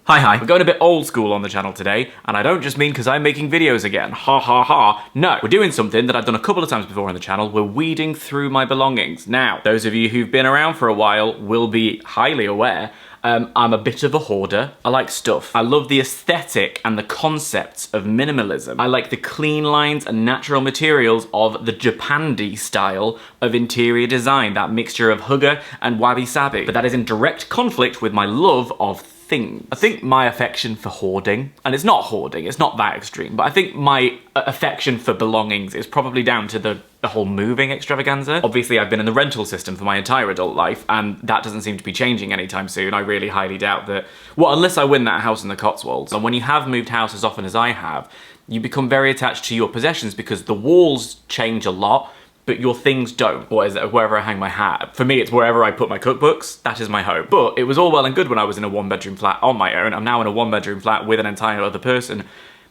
Hi. We're going a bit old school on the channel today, and I don't just mean because I'm making videos again. Ha ha ha. No, we're doing something that I've done a couple of times before on the channel. We're weeding through my belongings. Now, those of you who've been around for a while will be highly aware I'm a bit of a hoarder. I like stuff. I love the aesthetic and the concepts of minimalism. I like the clean lines and natural materials of the Japandi style of interior design, that mixture of hygge and wabi-sabi. But that is in direct conflict with my love of things. I think my affection for hoarding, and it's not hoarding, it's not that extreme, but I think my affection for belongings is probably down to the whole moving extravaganza. Obviously, I've been in the rental system for my entire adult life, and that doesn't seem to be changing anytime soon. I really highly doubt that, well, unless I win that house in the Cotswolds. And when you have moved house as often as I have, you become very attached to your possessions because the walls change a lot, but your things don't. Or is it wherever I hang my hat? For me, it's wherever I put my cookbooks, that is my home. But it was all well and good when I was in a one-bedroom flat on my own. I'm now in a one-bedroom flat with an entire other person,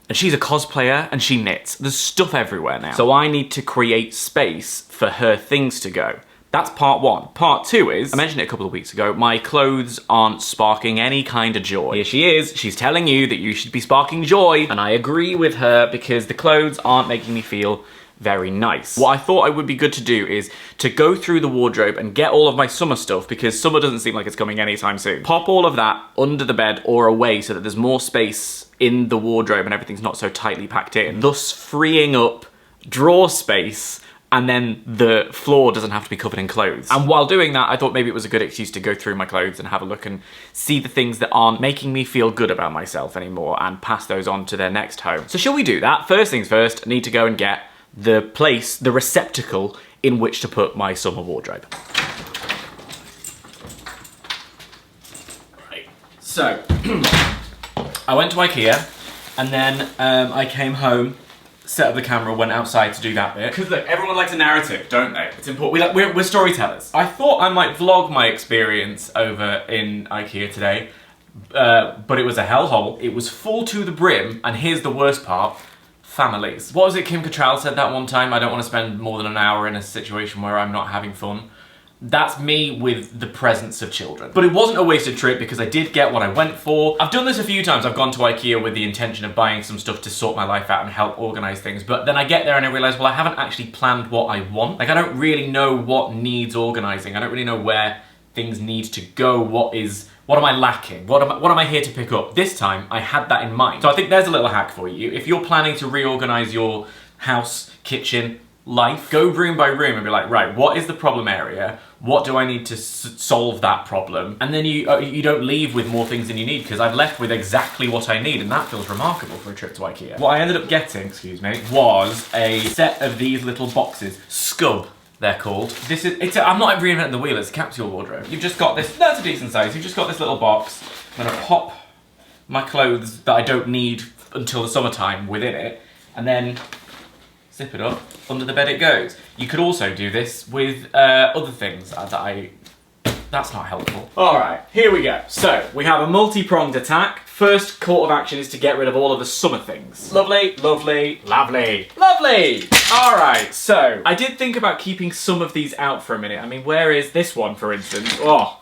and she's a cosplayer and she knits. There's stuff everywhere now. So I need to create space for her things to go. That's part one. Part two is, I mentioned it a couple of weeks ago, my clothes aren't sparking any kind of joy. Here she is, she's telling you that you should be sparking joy, and I agree with her because the clothes aren't making me feel very nice. What I thought I would be good to do is to go through the wardrobe and get all of my summer stuff, because summer doesn't seem like it's coming anytime soon. Pop all of that under the bed or away so that there's more space in the wardrobe and everything's not so tightly packed in, thus freeing up drawer space, and then the floor doesn't have to be covered in clothes. And while doing that, I thought maybe it was a good excuse to go through my clothes and have a look and see the things that aren't making me feel good about myself anymore and pass those on to their next home. So shall we do that? First things first, I need to go and get the place, the receptacle in which to put my summer wardrobe. Right, so I went to IKEA and then I came home, set up the camera, went outside to do that bit. Because look, everyone likes a narrative, don't they? It's important. We're storytellers. I thought I might vlog my experience over in IKEA today, but it was a hellhole. It was full to the brim, and here's the worst part. Families. What was it Kim Cattrall said that one time? I don't want to spend more than an hour in a situation where I'm not having fun. That's me with the presence of children. But it wasn't a wasted trip because I did get what I went for. I've done this a few times. I've gone to IKEA with the intention of buying some stuff to sort my life out and help organise things. But then I get there and I realise, well, I haven't actually planned what I want. Like, I don't really know what needs organising. I don't really know where things need to go. What am I lacking? What am I here to pick up? This time, I had that in mind. So I think there's a little hack for you. If you're planning to reorganise your house, kitchen, life, go room by room and be like, right, what is the problem area? What do I need to solve that problem? And then you don't leave with more things than you need, because I've left with exactly what I need, and that feels remarkable for a trip to IKEA. What I ended up getting, excuse me, was a set of these little boxes. Scub, they're called. I'm not reinventing the wheel, it's a capsule wardrobe. You've just got this, that's a decent size, you've just got this little box. I'm gonna pop my clothes that I don't need until the summertime within it, and then zip it up, under the bed it goes. You could also do this with other things that's not helpful. All right, here we go. So, we have a multi-pronged attack. First call of action is to get rid of all of the summer things. Lovely, lovely, lovely, lovely! All right, so I did think about keeping some of these out for a minute. I mean, where is this one, for instance? Oh,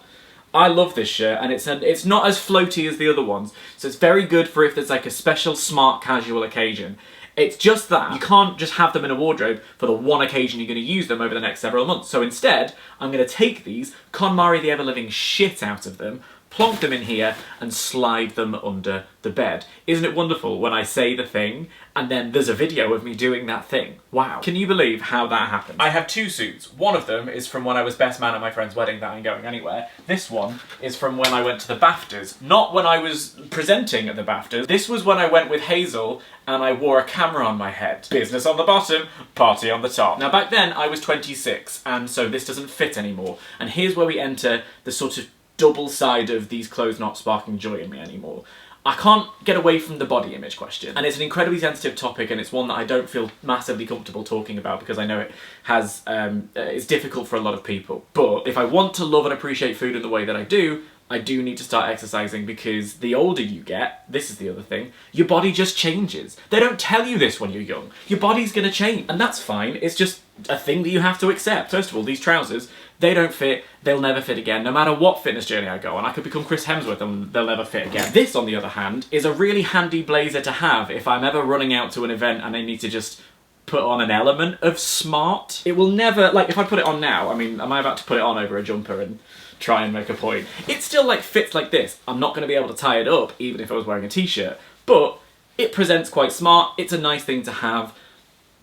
I love this shirt, and it's not as floaty as the other ones, so it's very good for if there's like a special smart casual occasion. It's just that you can't just have them in a wardrobe for the one occasion you're going to use them over the next several months. So instead, I'm going to take these, KonMari the ever-living shit out of them, plonk them in here, and slide them under the bed. Isn't it wonderful when I say the thing, and then there's a video of me doing that thing? Wow. Can you believe how that happened? I have two suits. One of them is from when I was best man at my friend's wedding that ain't going anywhere. This one is from when I went to the BAFTAs. Not when I was presenting at the BAFTAs. This was when I went with Hazel and I wore a camera on my head. Business on the bottom, party on the top. Now back then I was 26, and so this doesn't fit anymore. And here's where we enter the sort of double side of these clothes not sparking joy in me anymore. I can't get away from the body image question, and it's an incredibly sensitive topic, and it's one that I don't feel massively comfortable talking about because I know it has it's difficult for a lot of people. But if I want to love and appreciate food in the way that I do need to start exercising, because the older you get, this is the other thing, your body just changes. They don't tell you this when you're young. Your body's gonna change, and that's fine. It's just a thing that you have to accept. First of all, these trousers they don't fit, they'll never fit again. No matter what fitness journey I go on, I could become Chris Hemsworth and they'll never fit again. This, on the other hand, is a really handy blazer to have if I'm ever running out to an event and I need to just put on an element of smart. It will never, like, if I put it on now, I mean, am I about to put it on over a jumper and try and make a point? It still, like, fits like this. I'm not going to be able to tie it up, even if I was wearing a t-shirt, but it presents quite smart. It's a nice thing to have.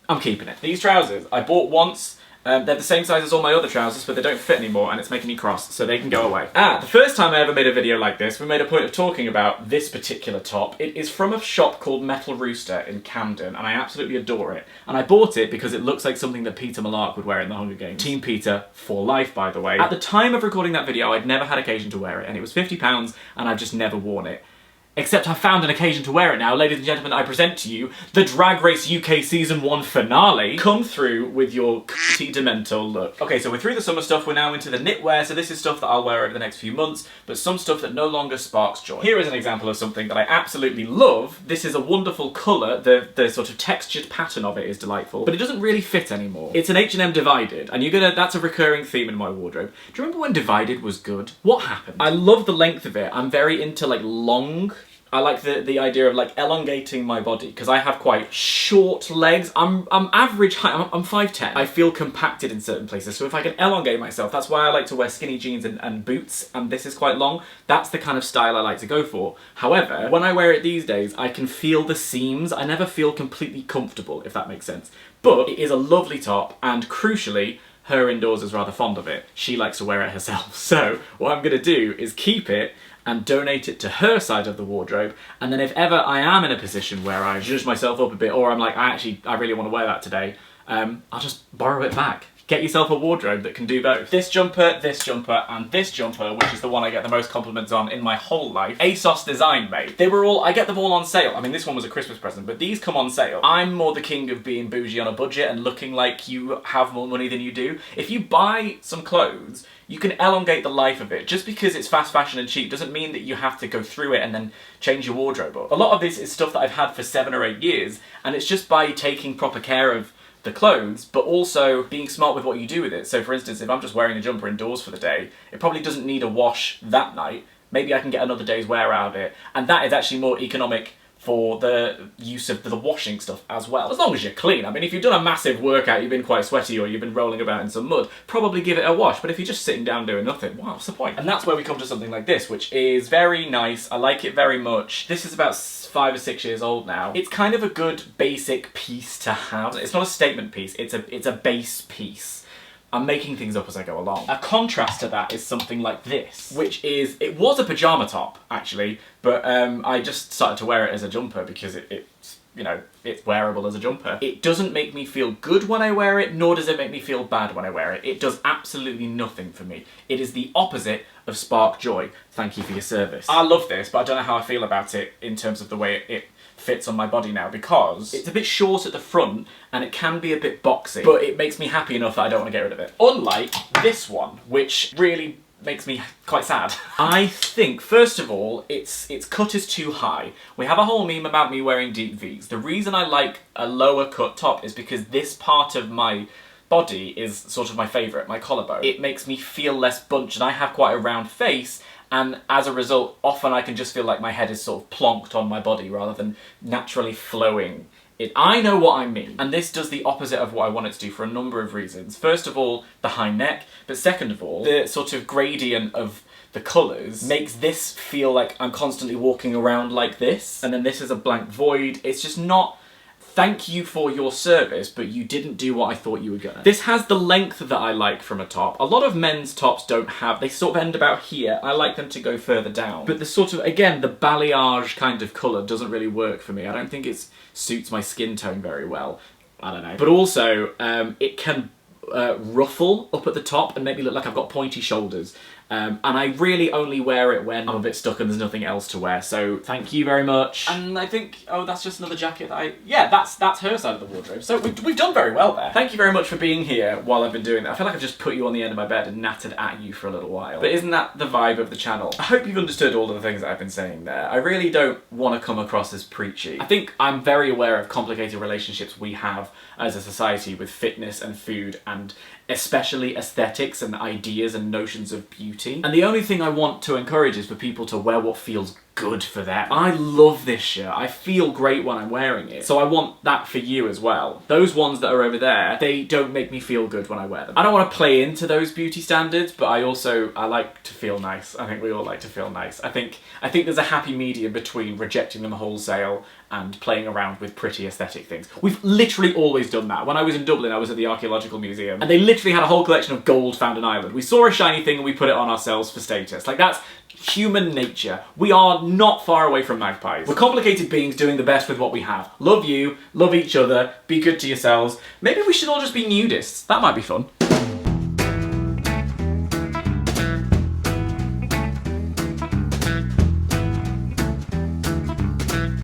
I'm keeping it. These trousers, I bought once. They're the same size as all my other trousers, but they don't fit anymore, and it's making me cross, so they can go away. The first time I ever made a video like this, we made a point of talking about this particular top. It is from a shop called Metal Rooster in Camden, and I absolutely adore it. And I bought it because it looks like something that Peter Malark would wear in the Hunger Games. Team Peter for life, by the way. At the time of recording that video, I'd never had occasion to wear it, and it was £50, and I've just never worn it. Except I've found an occasion to wear it now. Ladies and gentlemen, I present to you the Drag Race UK Season 1 finale. Come through with your Demento look. Okay, so we're through the summer stuff, we're now into the knitwear, so this is stuff that I'll wear over the next few months, but some stuff that no longer sparks joy. Here is an example of something that I absolutely love. This is a wonderful colour, the sort of textured pattern of it is delightful, but it doesn't really fit anymore. It's an H&M Divided, and that's a recurring theme in my wardrobe. Do you remember when Divided was good? What happened? I love the length of it. I'm very into, like, long. I like the idea of, like, elongating my body, because I have quite short legs. I'm average height, I'm 5'10". I feel compacted in certain places, so if I can elongate myself, that's why I like to wear skinny jeans and boots, and this is quite long. That's the kind of style I like to go for. However, when I wear it these days, I can feel the seams. I never feel completely comfortable, if that makes sense. But it is a lovely top, and crucially, her indoors is rather fond of it. She likes to wear it herself. So what I'm gonna do is keep it and donate it to her side of the wardrobe, and then if ever I am in a position where I zhuzh myself up a bit, or I'm like, I really want to wear that today, I'll just borrow it back. Get yourself a wardrobe that can do both. This jumper, and this jumper, which is the one I get the most compliments on in my whole life, ASOS design made. They were all, I get them all on sale. I mean, this one was a Christmas present, but these come on sale. I'm more the king of being bougie on a budget and looking like you have more money than you do. If you buy some clothes, you can elongate the life of it. Just because it's fast fashion and cheap doesn't mean that you have to go through it and then change your wardrobe up. A lot of this is stuff that I've had for 7 or 8 years, and it's just by taking proper care of the clothes, but also being smart with what you do with it. So for instance, if I'm just wearing a jumper indoors for the day, it probably doesn't need a wash that night. Maybe I can get another day's wear out of it, and that is actually more economic for the use of the washing stuff as well. As long as you're clean. I mean, if you've done a massive workout, you've been quite sweaty, or you've been rolling about in some mud, probably give it a wash. But if you're just sitting down doing nothing, wow, what's the point? And that's where we come to something like this, which is very nice. I like it very much. This is about 5 or 6 years old now. It's kind of a good basic piece to have. It's not a statement piece, it's a base piece. I'm making things up as I go along. A contrast to that is something like this, which is, it was a pyjama top, actually, but I just started to wear it as a jumper because it's, you know, it's wearable as a jumper. It doesn't make me feel good when I wear it, nor does it make me feel bad when I wear it. It does absolutely nothing for me. It is the opposite of spark joy. Thank you for your service. I love this, but I don't know how I feel about it in terms of the way it fits on my body now, because it's a bit short at the front and it can be a bit boxy, but it makes me happy enough that I don't want to get rid of it. Unlike this one, which really makes me quite sad. I think, first of all, its cut is too high. We have a whole meme about me wearing deep V's. The reason I like a lower cut top is because this part of my body is sort of my favourite, my collarbone. It makes me feel less bunched, and I have quite a round face, and as a result, often I can just feel like my head is sort of plonked on my body rather than naturally flowing. I know what I mean, and this does the opposite of what I want it to do for a number of reasons. First of all, the high neck, but second of all, the sort of gradient of the colours makes this feel like I'm constantly walking around like this, and then this is a blank void. It's just not, thank you for your service, but you didn't do what I thought you were gonna. This has the length that I like from a top. A lot of men's tops don't have, they sort of end about here. I like them to go further down. But the sort of, again, the balayage kind of colour doesn't really work for me. I don't think it suits my skin tone very well. I don't know. But also, it can ruffle up at the top and make me look like I've got pointy shoulders. And I really only wear it when I'm a bit stuck and there's nothing else to wear, so thank you very much. And I think, oh, that's just another jacket that yeah, that's her side of the wardrobe. So we've done very well there. Thank you very much for being here while I've been doing that. I feel like I've just put you on the end of my bed and nattered at you for a little while. But isn't that the vibe of the channel? I hope you've understood all of the things that I've been saying there. I really don't want to come across as preachy. I think I'm very aware of complicated relationships we have as a society with fitness and food and especially aesthetics and ideas and notions of beauty. And the only thing I want to encourage is for people to wear what feels good for them. I love this shirt. I feel great when I'm wearing it. So I want that for you as well. Those ones that are over there, they don't make me feel good when I wear them. I don't want to play into those beauty standards, but I like to feel nice. I think we all like to feel nice. I think there's a happy medium between rejecting them wholesale and playing around with pretty aesthetic things. We've literally always done that. When I was in Dublin, I was at the Archaeological Museum, and they literally had a whole collection of gold found in Ireland. We saw a shiny thing and we put it on ourselves for status. Like, that's human nature. We are not far away from magpies. We're complicated beings doing the best with what we have. Love you, love each other, be good to yourselves. Maybe we should all just be nudists. That might be fun.